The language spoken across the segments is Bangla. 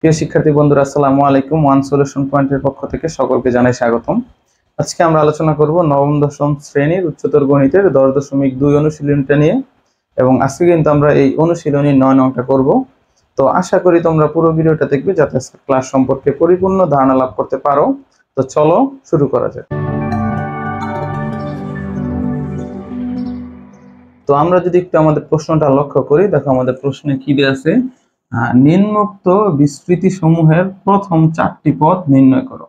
প্রিয় শিক্ষার্থী বন্ধুরা, আসসালামু আলাইকুম। ওয়ান সলিউশন পয়েন্টের পক্ষ থেকে সকলকে জানাই স্বাগতম। আজকে আমরা আলোচনা করব নবম-দশম শ্রেণীর উচ্চতর গণিতের 10.2 অনুশীলনীটা নিয়ে, এবং আজকে কিন্তু আমরা এই অনুশীলনী 9 নংটা করব। তো আশা করি তোমরা পুরো ভিডিওটা দেখবে যাতে ক্লাস সম্পর্কে পরিপূর্ণ ধারণা লাভ করতে পারো। তো চলো শুরু করা যাক। তো আমরা যদি একটু আমাদের প্রশ্নটা লক্ষ্য করি, দেখো আমাদের প্রশ্নে কি দেয়া আছে, নিম্নোক্ত বিস্তৃতি সমূহের প্রথম 4টি পদ নির্ণয় করো।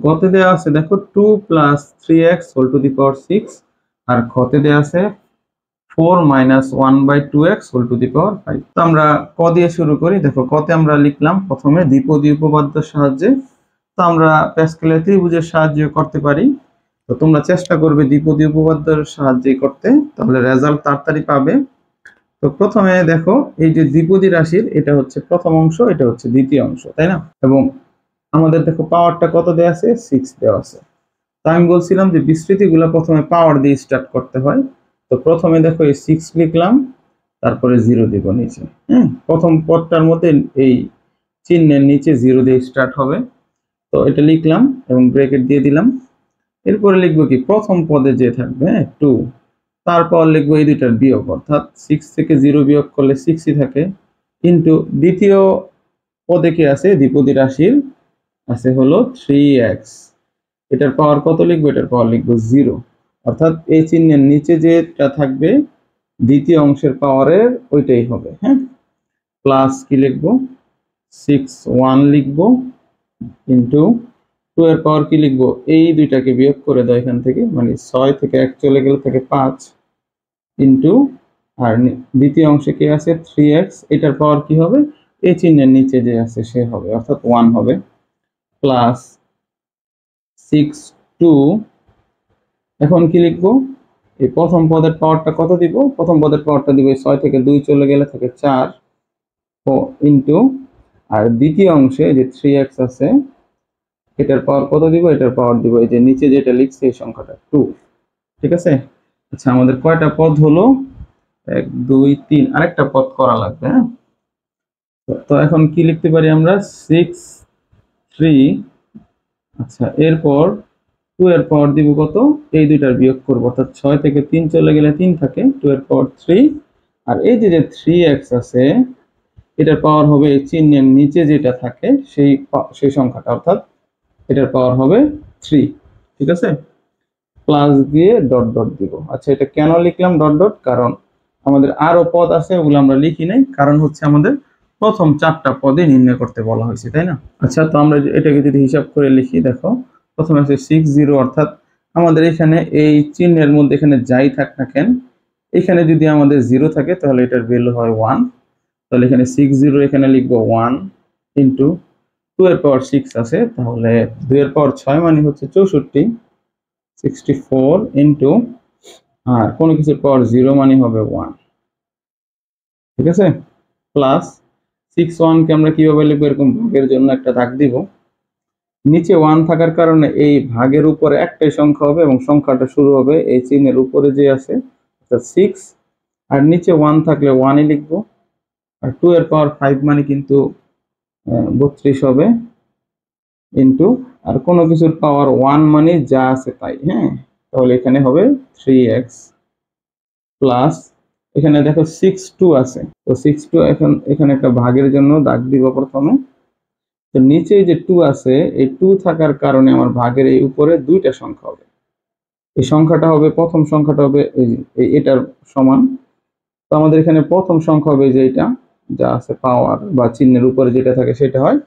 কতে দেওয়া আছে দেখো 2 + 3x হোল টু দি পাওয়ার 6, আর খতে দেওয়া আছে 4 - 1/2x হোল টু দি পাওয়ার 5। তো আমরা ক দিয়ে শুরু করি। দেখো কতে আমরা লিখলাম প্রথমে দ্বিপদী উপপাদ্যের সাহায্যে। তো আমরা প্যাসকেলের ত্রিভুজের সাহায্যে করতে পারি। তো তোমরা চেষ্টা করবে দ্বিপদী উপপাদ্যের সাহায্যে করতে, তাহলে রেজাল্ট তাড়াতাড়ি পাবে। তো প্রথমে দেখো এই যে দ্বিপদী রাশির এটা হচ্ছে প্রথম অংশ, এটা হচ্ছে দ্বিতীয় অংশ, তাই না? এবং আমাদের দেখো পাওয়ারটা কত দেওয়া আছে, 6 দেওয়া আছে। তো আমি বলছিলাম যে বিস্তৃতিগুলো প্রথমে পাওয়ার দিয়ে স্টার্ট করতে হয়। তো প্রথমে দেখো এই 6 লিখলাম, তারপরে 0 দিব নিচে। প্রথম পদটার মধ্যে এই চিহ্নের নিচে 0 দিয়ে স্টার্ট হবে। তো এটা লিখলাম এবং ব্র্যাকেট দিয়ে দিলাম। এরপরে লিখবো কি, প্রথম পদে যে থাকবে 2, তারপর লিখবো এই দুইটার বিয়োগ, অর্থাৎ 6 থেকে 0 বিয়োগ করলে 6ই থাকে। কিন্তু দ্বিতীয় পদে কি আছে, দ্বিপদী রাশির আছে হলো 3x। এটার পাওয়ার কত লিখবো, এটার পাওয়ার লিখবো 0, অর্থাৎ এই চিহ্নের নিচে যেটা থাকবে দ্বিতীয় অংশের পাওয়ারের ওইটাই হবে। প্লাস কি লিখবো, 1 লিখবো, ইন্টু 2 এর পাওয়ার কি লিখবো, এই দুইটাকে বিয়োগ করে দাও এখান থেকে, মানে 6 থেকে 1 চলে গেলে থাকে 5, ইন্টু আর দ্বিতীয় অংশে কি আছে 3x, এটার পাওয়ার কি হবে, এই চিহ্নের নিচে যে আছে সে হবে, অর্থাৎ 1 হবে। প্লাস 6 এখন কি লিখবো, এই প্রথম পদের পাওয়ারটা কত দিব, প্রথম পদের পাওয়ারটা দিব 6 থেকে 2 চলে গেলে থাকে 4, ও ইন্টু আর দ্বিতীয় অংশে যে 3x আছে এটার পাওয়ার কত দিব, এটার পাওয়ার দিব এই যে নিচে যেটা লিখছে এই সংখ্যাটা 2। ঠিক আছে। আচ্ছা আমাদের কয়টা পদ হলো, 1 2 3, আরেকটা পদ করা লাগবে। তো এখন কি লিখতে পারি আমরা, 6 3, আচ্ছা এরপর 2 এর পাওয়ার দিব কত, এই দুইটার বিয়োগ করব, অর্থাৎ 6 থেকে 3 চলে গেলে 3 থাকে, 2 এর পাওয়ার 3, আর এই যে 3x আছে এটার পাওয়ার হবে এই চিহ্নের নিচে যেটা থাকে সেই সংখ্যাটা, অর্থাৎ এটার পাওয়ার হবে 3। ঠিক আছে, প্লাস দিয়ে ডট ডট দিব। আচ্ছা এটা কেন লিখলাম ডট ডট, কারণ আমাদের আরো পদ আছে ওগুলো আমরা লিখি নাই, কারণ হচ্ছে আমাদের প্রথম 4টা পদে নির্ণয় করতে বলা হয়েছে, তাই না? আচ্ছা তো আমরা এটাকে যদি হিসাব করে লিখি, দেখো প্রথমে আছে 6 0, অর্থাৎ আমাদের এখানে এই চিহ্নের মধ্যে এখানে যাই থাক না কেন, এখানে যদি আমাদের 0 থাকে তাহলে এটার ভ্যালু হয় 1। তাহলে এখানে 6 0 এখানে লিখবো 1 ইন্টু 2 এর পাওয়ার 6 আছে, তাহলে 2 এর পাওয়ার 6 মানে হচ্ছে 64, 64 ইন্টু আর কোনো কিছুর পাওয়ার 0 মানে হবে 1। ঠিক আছে, প্লাস 61 কে আমরা কিভাবে লিখবো, এরকম ভাগের জন্য একটা দাগ দিব, নিচে 1 থাকার কারণে এই ভাগের উপরে একটাই সংখ্যা হবে এবং সংখ্যাটা শুরু হবে এই চিহ্নের উপরে যে আছে অর্থাৎ 6, আর নিচে 1 থাকলে 1ই লিখবো, আর 2 এর পাওয়ার 5 মানে কিন্তু 32 হবে, ইন্টু আর কোনো কিছুর পাওয়ার 1 মানে যা আছে তাই। তাহলে এখানে হবে 3x, প্লাস এখানে দেখো 6 2 আছে, তো 6 2 এখন এখানে একটা ভাগের জন্য দাগ দিব প্রথমে। তো নিচে যে 2 আছে, এই 2 থাকার কারণে আমার ভাগের এই উপরে দুইটা সংখ্যা হবে, এই সংখ্যাটা হবে প্রথম সংখ্যাটা হবে এটার সমান। তো আমাদের এখানে প্রথম সংখ্যা হবে যে এটা যা আছে পাওয়ার বা চিহ্নের উপরে যেটা থাকে সেটা হয়,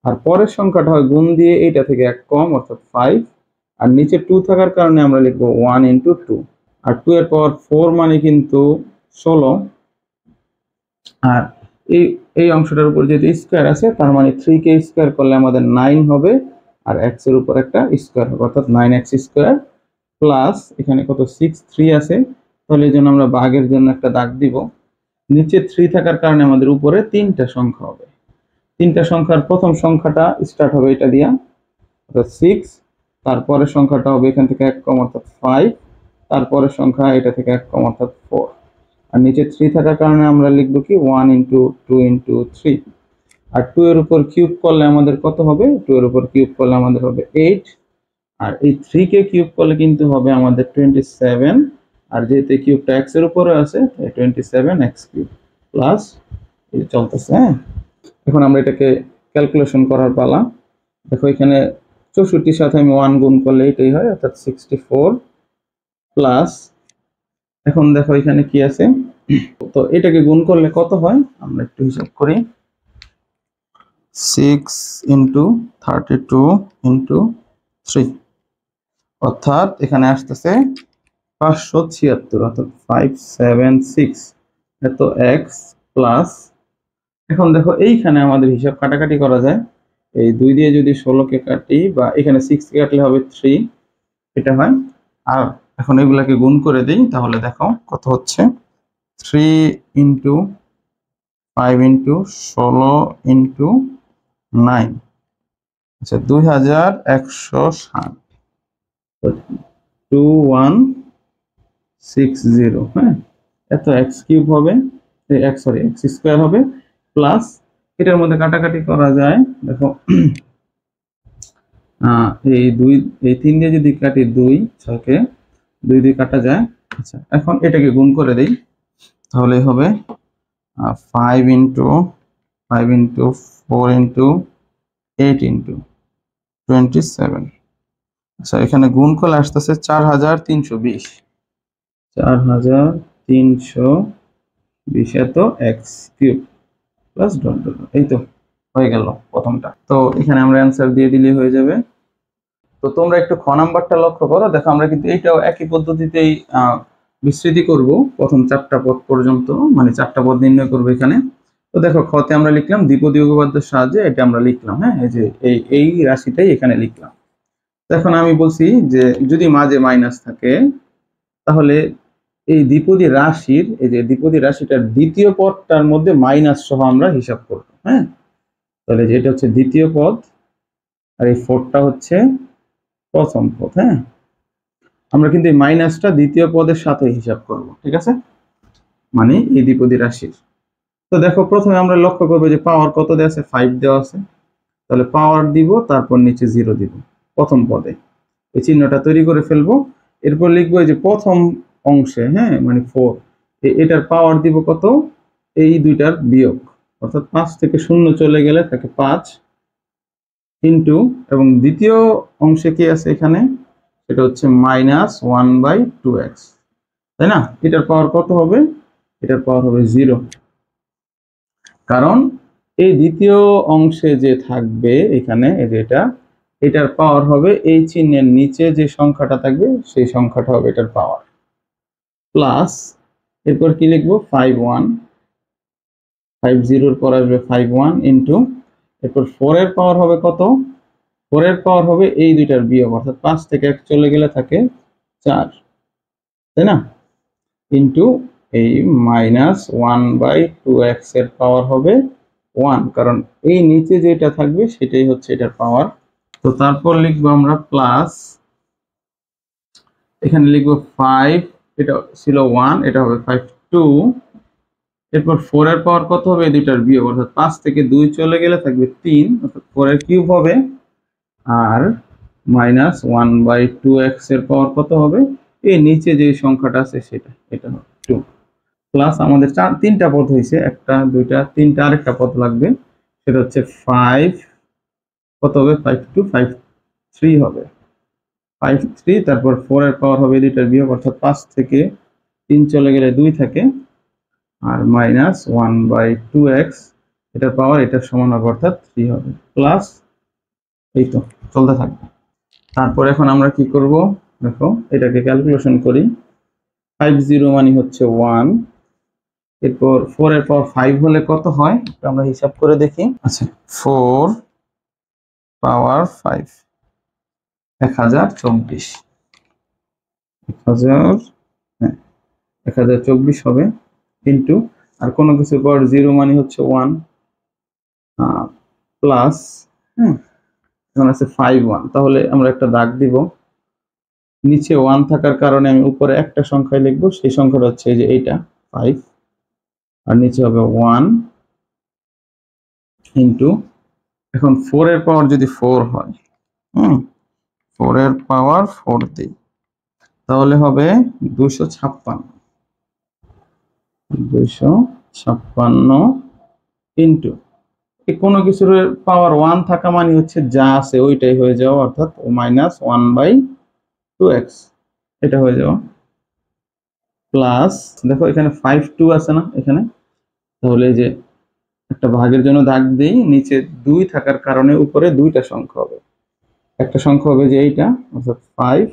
আর পরের সংখ্যাটা হয় গুণ দিয়ে এইটা থেকে 1 কম, অর্থাৎ 5, আর নিচে 2 থাকার কারণে আমরা লিখবো 1 ইন্টু 2, আর 2 এর পাওয়ার 4 মানে কিন্তু 16, আর এই অংশটার উপর যেহেতু স্কোয়ার আছে তার মানে 3 কে স্কোয়ার করলে আমাদের 9 হবে, আর x এর উপর একটা স্কোয়ার হবে, অর্থাৎ 9x স্কোয়ার, প্লাস এখানে কত 6 3 আছে, তাহলে এই জন্য আমরা ভাগের জন্য একটা দাগ দিব, নিচে 3 থাকার কারণে আমাদের উপরে 3টা সংখ্যা হবে, 3টা সংখ্যার প্রথম সংখ্যাটা স্টার্ট হবে এটা দিয়া, অর্থাৎ 6, তারপরের সংখ্যাটা হবে এখান থেকে 1 কম, অর্থাৎ 5, তারপরের সংখ্যা এটা থেকে 1 কম, অর্থাৎ 4, আর নিচে 3 থাকার কারণে আমরা লিখবো কি 1 ইন্টু 2 ইন্টু 3। আর 2 এর উপর কিউব করলে আমাদের কত হবে? 2 এর উপর কিউব করলে আমাদের হবে 8, আর এই 3 কে কিউব করলে কিন্তু হবে আমাদের 27, আর যেহেতু কিউবটা x এর উপরে আছে তাই 27x কিউব প্লাস এই চলতেছে। হ্যাঁ, এখন আমরা এটাকে ক্যালকুলেশন করার পালা। দেখো এখানে 64 সাথে আমি 1 গুণ করলে এটাই হয়, অর্থাৎ 64 প্লাস, এখন দেখো এখানে কি আছে, তো এটাকে গুণ করলে কত হয় আমরা একটু হিসাব করি। 6 ইন্টু 32 ইন্টু 3, অর্থাৎ এখানে আসতেছে 576, অর্থাৎ 576 এত এক্স প্লাস। এখন দেখো এইখানে আমাদের হিসাব কাটাকাটি করা যায়, এই 2 দিয়ে যদি 16কে কাটি বা এখানে 6 কে কাটলে হবে 3, এটা হয়। আর এখন এগুলাকে গুণ করে দিই, তাহলে দেখো কত হচ্ছে, 3 ইন্টু 5 ইন্টু 16 ইন্টু 9, আচ্ছা 2160, 2160, হ্যাঁ, এত এক্স কিউব হবে, এক্স স্কোয়ার হবে প্লাস, এটার মধ্যে কাটাকাটি করা যায়। দেখো এই 3 দিয়ে যদি কাটি 2, 6কে 2 দিয়ে কাটা যায়। আচ্ছা এখন এটাকে গুণ করে দেই, তাহলে হবে 5 ইন্টু 5 ইন্টু 4 ইন্টু 8 ইন্টু 27, আচ্ছা এখানে গুণ করলে আসতেছে 4320, 4320 এত x cube plus dot dot, এই তো হয়ে গেল প্রথমটা। তো এখানে আমরা অ্যান্সার দিয়ে দিলে হয়ে যাবে। তো তোমরা একটু খ নাম্বারটা লক্ষ্য করো, দেখো আমরা কিন্তু এইটাও একই পদ্ধতিতেই বিস্তৃতি করব প্রথম 4টা পদ পর্যন্ত, মানে 4টা পদ নির্ণয় করব এখানে। তো দেখো খতে আমরা লিখলাম দ্বিপদী উপপাদ্যের সাহায্যে এটা আমরা লিখলাম, হ্যাঁ, এই যে এই রাশিটাই এখানে লিখলাম। এখন আমি বলছি যে যদি মাঝে মাইনাস থাকে তাহলে এই দ্বিপদী রাশির, এই যে দ্বিপদী রাশিটার দ্বিতীয় পদটার মধ্যে মাইনাস সহ আমরা হিসাব করব। হ্যাঁ, তাহলে যেটা হচ্ছে দ্বিতীয় পদ আর এই 4টা হচ্ছে প্রথম পদ। হ্যাঁ, আমরা কিন্তু এই মাইনাসটা দ্বিতীয় পদের সাথে হিসাব করব, ঠিক আছে, মানে এই দ্বিপদী রাশির। তো দেখো প্রথমে আমরা লক্ষ্য করবো যে পাওয়ার কত দেওয়া আছে, 5 দেওয়া আছে, তাহলে পাওয়ার দিব, তারপর নিচে 0 দিব প্রথম পদে, এই চিহ্নটা তৈরি করে ফেলবো। এরপর লিখবো যে প্রথম অংশে, হ্যাঁ, মানে 4, এটার পাওয়ার দিব কত, এই দুইটার বিয়োগ, অর্থাৎ 5 থেকে 0 চলে গেলে থাকে 5 ইন্টু, এবং দ্বিতীয় অংশে কি আছে এখানে, এটা হচ্ছে -1/2x, তাই না? এটার পাওয়ার কত হবে, এটার পাওয়ার হবে 0, কারণ এই দ্বিতীয় অংশে যে থাকবে এখানে এই যে এটার পাওয়ার হবে এই চিহ্নের নিচে যে সংখ্যাটা থাকবে সেই সংখ্যাটা হবে এটার পাওয়ার, প্লাস এরপর কি লিখবো, 50 এর পর আসবে 51 ইন্টু, এরপর 4 এর পাওয়ার হবে কত, 4 এর পাওয়ার হবে এই দুইটার বিয়োগ, অর্থাৎ 5 থেকে 1 চলে গেলে থাকে 4, তাই না, ইন্টু এই -1/2x এর পাওয়ার হবে 1, কারণ এই নিচে যেটা থাকবে সেটাই হচ্ছে এটার পাওয়ার। তো তারপর লিখবো আমরা প্লাস, এখানে লিখবো 5, এটা ছিল 1, এটা হবে 52, এরপর 4 এর পাওয়ার কত হবে, এই দুইটার বিয়োগ, অর্থাৎ 5 থেকে 2 চলে গেলে থাকবে 3, অর্থাৎ 4 এর কিউব হবে, আর -1/2x এর পাওয়ার কত হবে, এই নিচে যে সংখ্যাটা আছে সেটা, এটা হবে 2, প্লাস আমাদের 3টা পদ হয়েছে, 1টা 2টা 3টা, আরেকটা পদ লাগবে, সেটা হচ্ছে 5, কত হবে, 52 53 হবে, 53, তারপর 4 এর পাওয়ার হবে দুইটার বিয়োগ, অর্থাৎ 5 থেকে 3 চলে গেলে 2 থাকে, আর -1/2x এটার পাওয়ার এটার সমান হবে, অর্থাৎ 3 হবে, প্লাস, এই তো চলতে থাকবে। তারপর এখন আমরা কি করব, দেখো এটাকে ক্যালকুলেশন করি, 50 মানে হচ্ছে 1, এরপর 4 এর পাওয়ার 5 হলে কত হয় আমরা হিসাব করে দেখি। আচ্ছা 4 পাওয়ার 5 1024, 1024 হবে, ইন্টু, আর কোনো কিছুর পাওয়ার 0 মানে হচ্ছে 1, প্লাস, হ্যাঁ, এখন আছে 51, তাহলে আমরা একটা দাগ দিব, নিচে 1 থাকার কারণে আমি উপরে একটা সংখ্যায় লিখবো, সেই সংখ্যাটা হচ্ছে এই যে এইটা 5, আর নিচে হবে 1, ইন্টু এখন 4 এর পাওয়ার যদি 4 হয়, 4 এর পাওয়ার 4 দিই, তাহলে হবে 256 ইন্টু কোনো কিছুর পাওয়ার 1 থাকা মানে হচ্ছে যা আছে ওইটাই হয়ে যাওয়া, অর্থাৎ -1/2x এটা হয়ে যাওয়া, প্লাস দেখো এখানে 52 আছে না এখানে, তাহলে এই যে একটা ভাগের জন্য দাগ দিই, নিচে 2 থাকার কারণে উপরে দুইটা সংখ্যা হবে, একটা সংখ্যা হবে যে এইটা অর্থাৎ 5,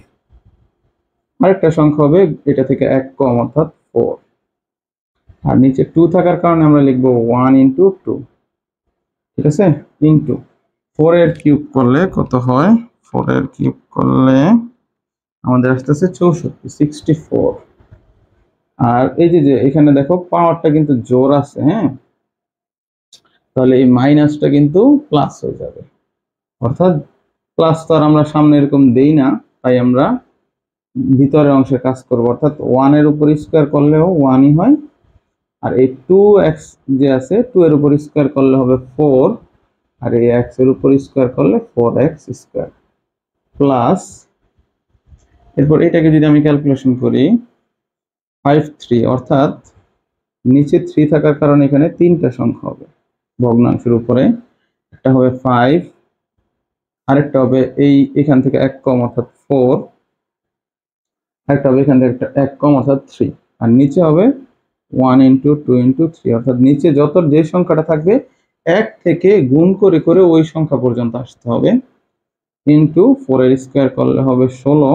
আরেকটা সংখ্যা হবে এটা থেকে 1 কম অর্থাৎ 4, আর নিচে 2 থাকার কারণে আমরা লিখব 1 × 2, ঠিক আছে, ইন্টু 4 এর কিউব করলে কত হয়, 4 এর কিউব করলে আমাদের আসতেছে 64, আর এই যে এখানে দেখো পাওয়ারটা কিন্তু জোর আছে, হ্যাঁ, তাহলে এই মাইনাসটা কিন্তু প্লাস হয়ে যাবে, অর্থাৎ প্লাস তো আর আমরা সামনে এরকম দেই না, তাই আমরা ভিতরের অংশে কাজ করব, অর্থাৎ 1 এর উপর স্কয়ার করলেও 1ই হয়, আর এই 2x যে আছে 2 এর উপর স্কয়ার করলে হবে 4, আর এই x এর উপর স্কয়ার করলে 4x স্কয়ার, প্লাস এরপর এটাকে যদি আমি ক্যালকুলেশন করি 53, অর্থাৎ নিচে 3 থাকার কারণে এখানে তিনটা সংখ্যা হবে ভগ্নাংশের উপরে, একটা হবে 5, আরেকটা হবে এখান থেকে 1 কম অর্থাৎ 4, আরেকটা হবে এখান থেকে 1 কম অর্থাৎ 3, আর নিচে হবে 1 × 2 × 3, অর্থাৎ নিচে যত যে সংখ্যাটা থাকবে 1 থেকে গুণ করে করে ওই সংখ্যা পর্যন্ত আসতে হবে, ইন্টু 4 এর স্কয়ার করলে হবে 16,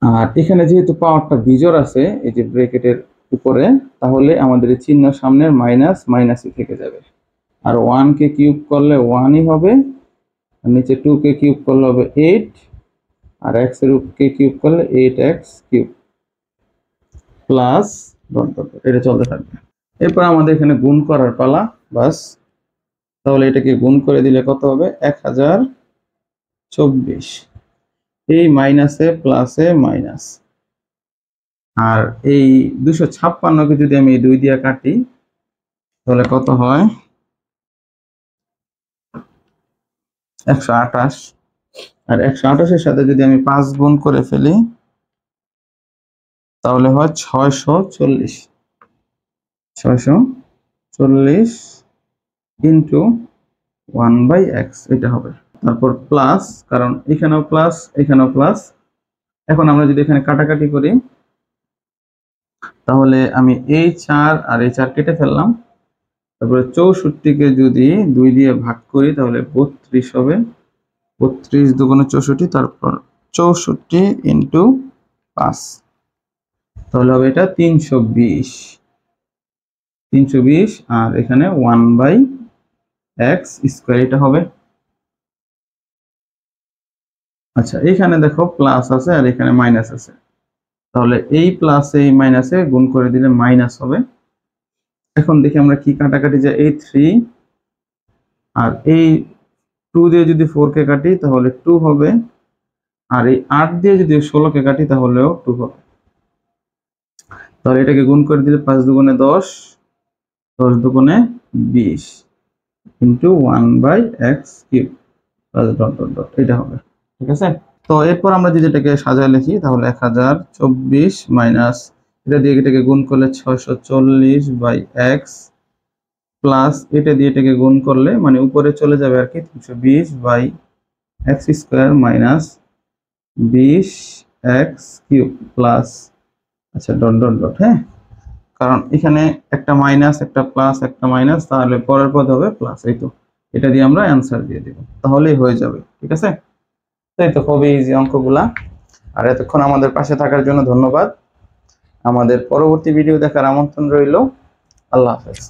আর এখানে যেহেতু পাওয়ারটা বিজোড় আছে এই যে ব্র্যাকেটের উপরে, তাহলে আমাদের এই চিহ্ন সামনের মাইনাস মাইনাসই থেকে যাবে, আর 1 কে কিউব করলে 1ই হবে, আর নিচে 2 কে কিউব করলে হবে 8, আর x এর কে কিউব করলে 8x কিউব, প্লাস এটা চলতে থাকবে। এরপর আমাদের এখানে গুণ করার পালা, বাস, তাহলে এটাকে গুণ করে দিলে কত হবে, 1024, এই মাইনাসে প্লাসে মাইনাস, আর এই 256 কে যদি আমি 2 দিয়ে কাটি তাহলে কত হয়, 128, আর 128 এর সাথে যদি আমি 5 গুণ করে ফেলি তাহলে হয় 640 ইন্টু 1/x এটা হবে, তারপর প্লাস, কারণ এখানেও প্লাস এখানেও প্লাস, এখন আমরা যদি এখানে কাটাকাটি করি তাহলে আমি এই 4 আর এই 4 কেটে ফেললাম, তারপরে 64 কে যদি 2 দিয়ে ভাগ করি তাহলে 32 হবে, 32 × 2 = 64, তারপর 64 ইন্টু 5, তাহলে হবে এটা 320, আর এখানে 1/x স্কয়ার এটা হবে। আচ্ছা, এখানে দেখো প্লাস আছে আর এখানে মাইনাস আছে, তাহলে এই প্লাসে এই মাইনাসে গুণ করে দিলে মাইনাস হবে। এখন দেখি আমরা কি কাটাকাটি যায়, এই 3 আর এই 2 দিয়ে যদি 4 কে কাটি তাহলে 2 হবে, আর এই 8 দিয়ে যদি 16 কে কাটি তাহলেও 2 হবে, তাহলে এটাকে গুণ করে দিলে 5 × 2 = 10, 10 × 2 = 20 into 1/x cube plus dot dot dot এটা হবে, ঠিক আছে। তো এরপর আমরা যদি এটাকে সাজায় লিখি তাহলে 1024 মাইনাস এটা দিয়ে এটাকে গুণ করলে 640/x প্লাস এটা দিয়ে এটাকে গুণ করলে মানে উপরে চলে যাবে আর কি 320/x square minus 20x cube plus, আচ্ছা ডট ডট ডট, হ্যাঁ, কারণ এখানে একটা মাইনাস একটা প্লাস একটা মাইনাস, তাহলে পরের পদ হবে প্লাস, এই তো এটা দিয়ে আমরা অ্যান্সার দিয়ে দেব, তাহলেই হয়ে যাবে, ঠিক আছে। তাই তো, খুবই ইজি অঙ্কগুলা। আর এতক্ষণ আমাদের পাশে থাকার জন্য ধন্যবাদ। আমাদের পরবর্তী ভিডিও দেখার আমন্ত্রণ রইল। আল্লাহ হাফেজ।